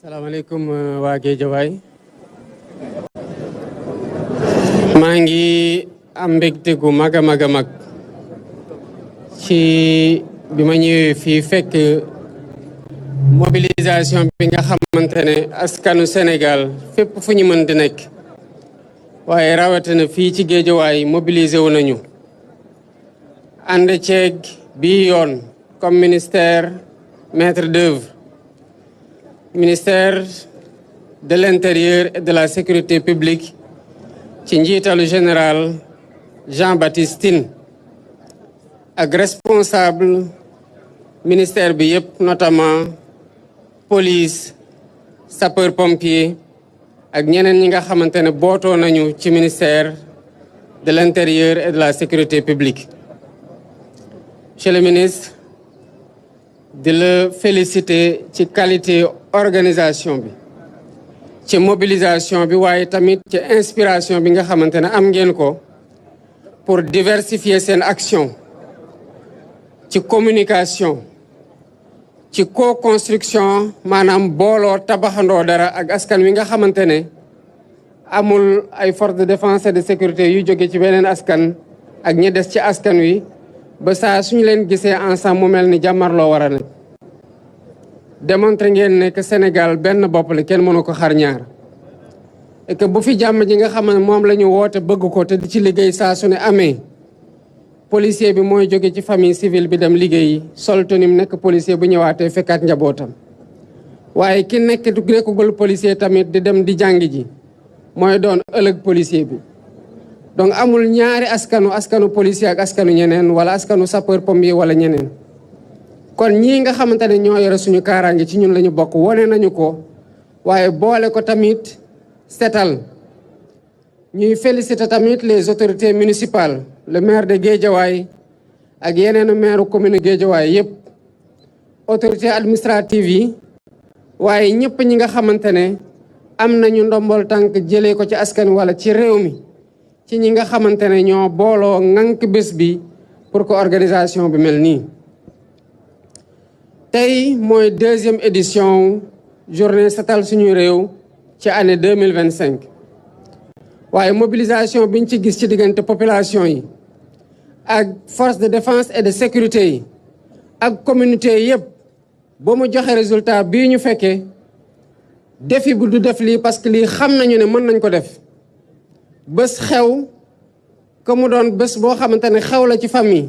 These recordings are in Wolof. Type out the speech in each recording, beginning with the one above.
salaamaaleykum waa Guédiawaye maa ngi am mbégte gu mag a mag a mag ci bi ma ñëwee fii fekk mobilisation bi nga xamante ne askanu Sénégal fépp fu ñu mën di nekk waaye rawatina fii ci Guédiawaye mobilisé wu nañu ànd ceeg bii yoon comme ministère maître d'œuvre, ministère de l'Intérieur et de la Sécurité publique ci njiitalu général Jean-Baptiste Tine ak responsable ministère bi yëpp notamment police sapeur pompier ak ñeneen ñi nga xamante ne bootoo nañu ci ministère de l'Intérieur et de la Sécurité publique. Monsieur le ministre, di la féliciter ci qualité organisation bi ci mobilisation bi waaye tamit ci inspiration bi nga xamante ne am ngeen ko pour diversifier seen action ci communication ci co-construction maanaam booloo tabaxandoo dara ak askan wi nga xamante ne amul ay forces de défense et de sécurité yu jóge ci beneen askan ak ñi des ci askan wi ba saa suñu leen gisee ensemble mu mel ni jàmmarloo war a nekk démontré ngeen ne que Sénégal benn bopp la kenn mënu ko xar ñaar et que bu fi jàmm ji nga xam ne moom la ñu woote bëgg ko te di ci liggéey saa su ne amee policier bi mooy jóge ci famille civile bi dem liggéeyi sol tenue nekk policier bu ñëwaatee fekkaat njabootam waaye ki nekkagul policier tamit di dem di jàng ji mooy doon ëllëg policier bi. donc amul ñaari askanu policier ak askanu ñeneen wala askanu sapeur pompier wala ñeneen kon ñii nga xamante ne ñoo yore suñu kaaraange ci ñun la ñu bokk wone nañu ko waaye boole ko tamit setal ñuy féliciter tamit les autorités municipales le maire de Guédiawaye ak yeneen maire commune Guédiawaye yëpp autorités administratives yi waaye ñëpp ñi nga xamante ne am nañu ndombol tànk jëlee ko ci askan wala ci réew mi ci ñi nga xamante ne ñoo booloo ŋànk bés bi pour que organisation bi mel nii. tey mooy deuxième édition journée setal suñu réew ci année 2025 waaye mobilisation biñ ci gis ci diggante population yi ak force de défense et de sécurité yi ak communauté yëpp ba mu joxe résultat bii ñu fekkee défi bu du def lii parce que lii xam nañu ne mën nañ ko def bés xew que mu doon bés boo xamante ne xew la ci famille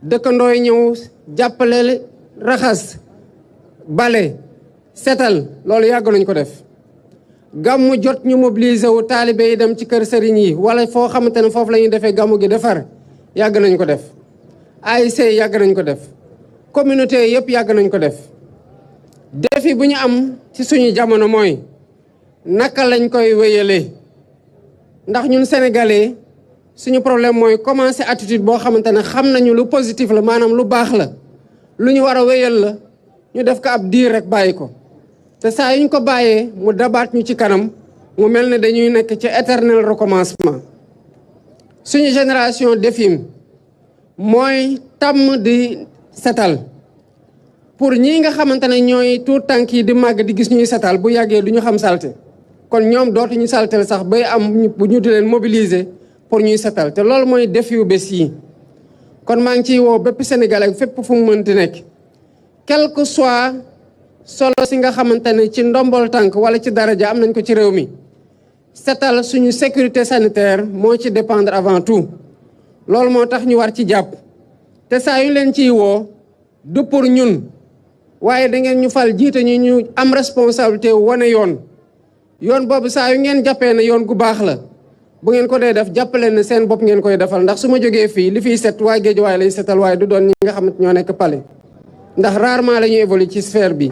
dëkkandoo yi ñëw jàppale raxas bale setal loolu yàgg nañ ko def gàmmu jot ñu mobiliser wu taalibe yi dem ci kër sëriñ yi wala foo xamante ne foofu la ñuy defee gàmmu gi defar yàgg nañ ko def ASC yàgg nañ ko def communauté yëpp yàgg nañ ko def défi bu ñu am ci suñu jamono mooy naka lañ koy wéyalee ndax ñun sénégalais suñu problème mooy commencer attitude boo xamante ne xam nañu lu positif la maanaam lu baax la lu ñu war a wéyal la ñu def ko ab diir rek bàyyi ko te saa yuñ ko bàyyee mu dabaat ñu ci kanam mu mel ne dañuy nekk ci éternel recommencement suñu génération défim mooy tàmm di setal pour ñii nga xamante ne ñooy tuut tànk yi di màgg di gis ñuy setal bu yàggee du ñu xam salte kon ñoom dootuñu saltel sax bay am ñu di leen mobiliser pour ñuy setal te loolu mooy défi yu bés yi kon maa ngi ciy woo bépp Sénégal ak fépp fu mu mënti nekk quel que soit solo si nga xamante ne ci ndombol tànk wala ci daraja am nañ ko ci réew mi setal suñu sécurité sanitaire moo ci dépendre avant tout loolu moo tax ñu war ci jàpp te saa yu leen ciy woo du pour ñun waaye da ngeen ñu fal jiite ñu am responsabilité wane yoon boobu saa yu ngeen jàppee ne yoon gu baax la bu ngeen ko dee def jàppale ne seen bopp ngeen koy defal ndax su ma jógee fii li fiy set waa Guédiawaye lay setal waaye du doon ñi nga xamante ñoo nekk palais ndax rarement la ñuy évoluer ci sphère bi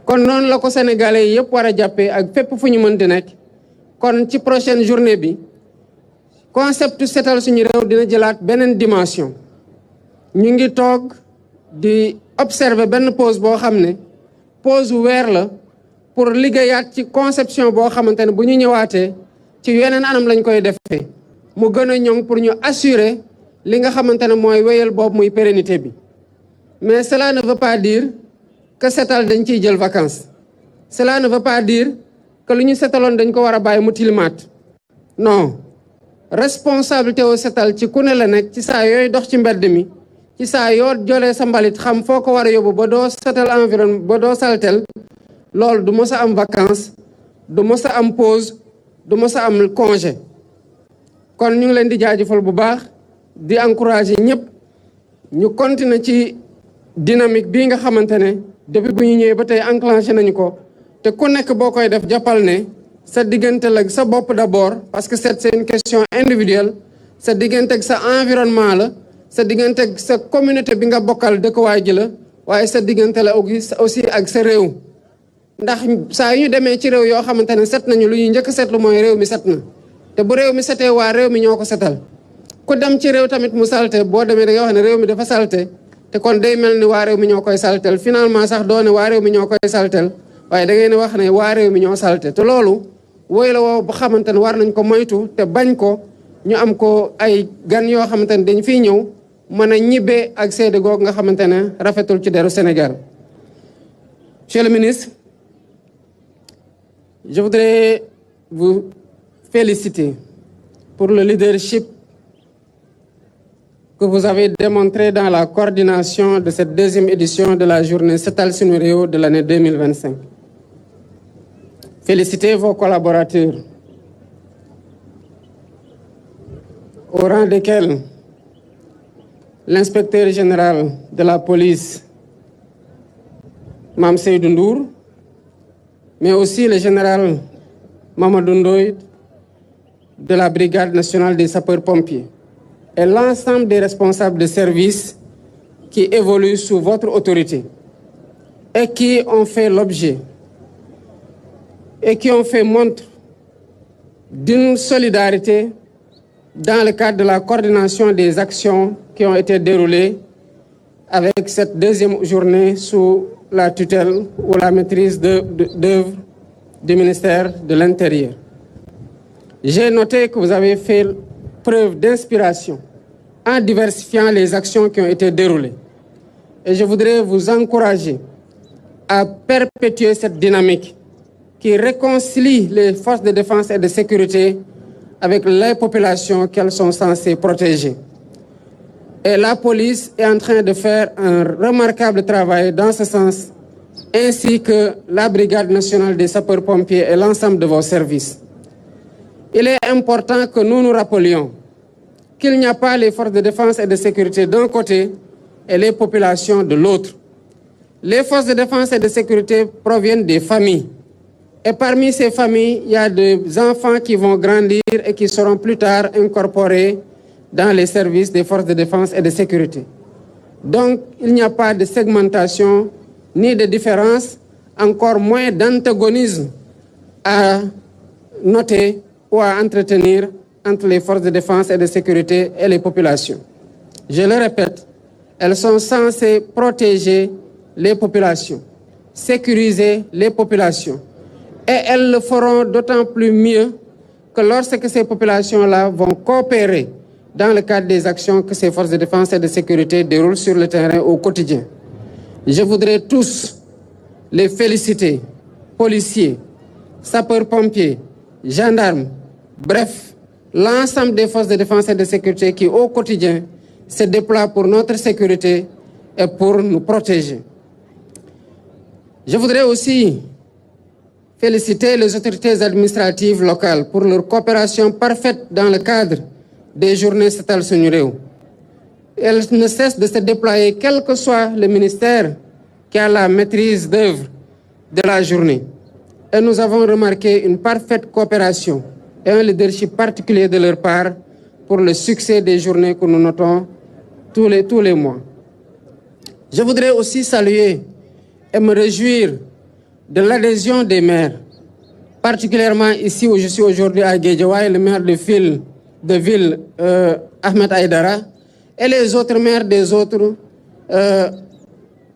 kon noonu la ko sénégalais yi yëpp war a jàppee ak fépp fu ñu mënti nekk kon ci prochaine journée bi concept setal suñu réew dina jëlaat beneen dimension ñu ngi toog di observer benn pause boo xam ne pause weer la pour liggéeyaat ci conception boo xamante ne bu ñu ñëwaatee ci yeneen anam lañ koy defee mu gën a ñoŋ pour ñu assurer li nga xamante ne mooy wéyal boobu muy pérennité bi mais cela ne veut pas dire que setal dañ ciy jël vacances Cela ne veut pas dire que lu ñu setaloon dañ ko war a bàyyi mu tilimaat non responsabilité au setal ci ku ne la nekk ci saa yooyu dox ci mbedd mi ci saa yoo jolee sa mbalit xam foo ko war a yóbbu ba doo setal environnement ba doo saltel loolu du mës a am vacances du mës a am pause du mës a am congé kon ñu ngi leen di jaajëfal bu baax di encourager ñëpp ñu continuer ci dynamique bii nga xamante ne depuis bu ñu ñëwee ba tey enclenché nañu ko te ku nekk boo koy def jàppal ne sa diggante la sa bopp d'abord parce que c'est une question individuelle sa diggante ak sa environnement la sa diggante ak sa communauté bi nga bokkal dëkkuwaay ji la waaye sa diggante la aussi ak sa réew ndax saa yu ñu demee ci réew yoo xamante ne set nañu lu ñuy njëkk setlu mooy réew mi set na te bu réew mi setee waa réew mi ñoo ko setal ku dem ci réew tamit mu salte boo demee da nga wax ne réew mi dafa salte te kon day mel ni waa réew mi ñoo koy saltel finalement sax doo ne waa réew mi ñoo koy saltel waaye da ngeen wax ne waa réew mi ñoo salte te loolu woy la woo ba xamante ne war nañ ko moytu te bañ ko ñu am ko ay gan yoo xamante ne dañ fiy ñëw mën a ñibbee ak seede googu nga xamante ne rafetul ci deru Sénégal. Monsieur le ministre, je voudrais vous féliciter pour le leadership que vous avez démontré dans la coordination de cette deuxième édition de la journée Setal Sunu Réew de l'année 2025. Félicitez vos collaborateurs, au rang desquels l'inspecteur général de la police, Mame Seydou Ndour, mais aussi le général Mamadou Ndoye de la Brigade nationale des sapeurs-pompiers et l'ensemble des responsables de services qui évoluent sous votre autorité et qui ont fait l'objet et qui ont fait montre d'une solidarité dans le cadre de la coordination des actions qui ont été déroulées avec cette deuxième journée sous la tutelle ou la maîtrise d'œuvre du ministère de l'Intérieur. J'ai noté que vous avez fait preuve d'inspiration en diversifiant les actions qui ont été déroulées. Et je voudrais vous encourager à perpétuer cette dynamique qui réconcilie les forces de défense et de sécurité avec les populations qu'elles sont censées protéger. Et la police est en train de faire un remarquable travail dans ce sens, ainsi que la Brigade nationale des sapeurs-pompiers et l'ensemble de vos services. Il est important que nous nous rappelions qu'il n'y a pas les forces de défense et de sécurité d'un côté et les populations de l'autre. Les forces de défense et de sécurité proviennent des familles. Et parmi ces familles, il y a des enfants qui vont grandir et qui seront plus tard incorporés dans les services des forces de défense et de sécurité. Donc, il n'y a pas de segmentation ni de différence, encore moins d'antagonisme à noter ou à entretenir entre les forces de défense et de sécurité et les populations. Je le répète, elles sont censées protéger les populations, sécuriser les populations. Et elles le feront d'autant plus mieux que lorsque ces populations-là vont coopérer dans le cadre des actions que ces forces de défense et de sécurité déroulent sur le terrain au quotidien. Je voudrais tous les féliciter, policiers, sapeurs-pompiers, gendarmes, bref, l'ensemble des forces de défense et de sécurité qui, au quotidien, se déploient pour notre sécurité et pour nous protéger. Je voudrais aussi féliciter les autorités administratives locales pour leur coopération parfaite dans le cadre des journées Setal Sunu Réew. Elles ne cessent de se déployer, quel que soit le ministère qui a la maîtrise d'œuvre de la journée. Et nous avons remarqué une parfaite coopération et un leadership particulier de leur part pour le succès des journées que nous notons tous les mois. Je voudrais aussi saluer et me réjouir de l'adhésion des maires, particulièrement ici où je suis aujourd'hui à Guédiawaye, le maire de ville Ahmed Aïdara, et les autres maires des autres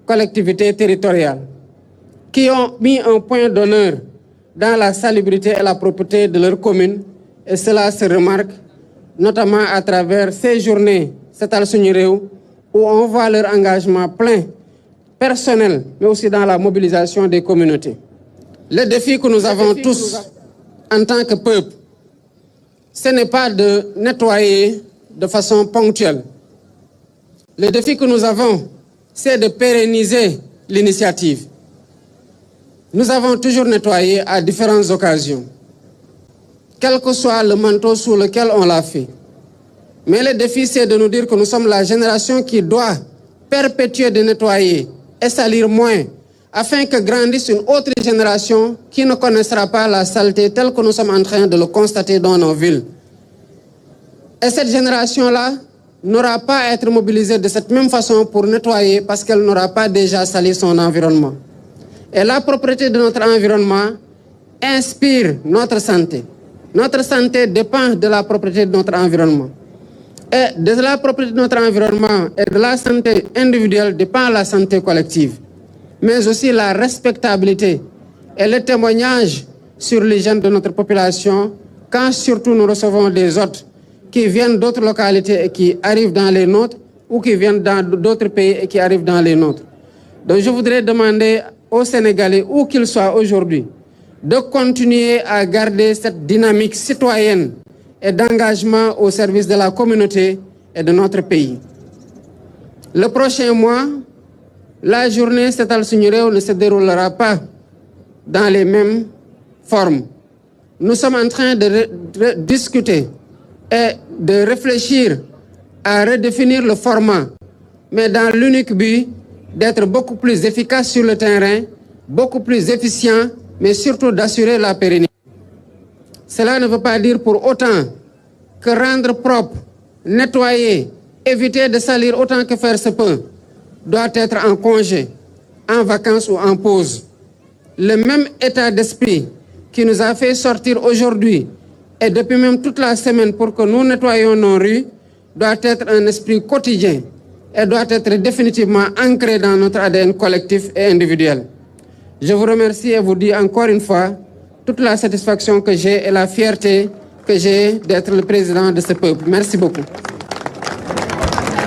collectivités territoriales, qui ont mis un point d'honneur dans la salubrité et la propreté de leur commune, et cela se remarque notamment à travers ces journées Setal Sunu Réew, où on voit leur engagement plein, personnel, mais aussi dans la mobilisation des communautés. Le défi que nous avons tous en tant que peuple, ce n'est pas de nettoyer de façon ponctuelle. Le défi que nous avons, c'est de pérenniser l'initiative. Nous avons toujours nettoyé à différentes occasions, quel que soit le manteau sous lequel on l'a fait. Mais le défi, c'est de nous dire que nous sommes la génération qui doit perpétuer de nettoyer et salir moins, afin que grandisse une autre génération qui ne connaîtra pas la saleté telle que nous sommes en train de le constater dans nos villes. Et cette génération-là n'aura pas à être mobilisée de cette même façon pour nettoyer parce qu'elle n'aura pas déjà sali son environnement. Et la propreté de notre environnement inspire notre santé. Notre santé dépend de la propreté de notre environnement. Et de la propreté de notre environnement et de la santé individuelle dépend la santé collective, mais aussi la respectabilité et le témoignage sur l'hygiène de notre population quand surtout nous recevons des hôtes qui viennent d'autres localités et qui arrivent dans les nôtres ou qui viennent d'autres pays et qui arrivent dans les nôtres. Donc je voudrais demander aux Sénégalais, où qu'ils soient aujourd'hui, de continuer à garder cette dynamique citoyenne et d'engagement au service de la communauté et de notre pays. Le prochain mois, la journée Setal Suñu Réew ne se déroulera pas dans les mêmes formes. Nous sommes en train de discuter et de réfléchir à redéfinir le format, mais dans l'unique but d'être beaucoup plus efficace sur le terrain, beaucoup plus efficient, mais surtout d'assurer la pérennité. Cela ne veut pas dire pour autant que rendre propre, nettoyer, éviter de salir autant que faire se peut, doit être en congé, en vacances ou en pause. Le même état d'esprit qui nous a fait sortir aujourd'hui et depuis même toute la semaine pour que nous nettoyions nos rues doit être un esprit quotidien et doit être définitivement ancré dans notre ADN collectif et individuel. Je vous remercie et vous dis encore une fois toute la satisfaction que j'ai et la fierté que j'ai d'être le président de ce peuple. Merci beaucoup.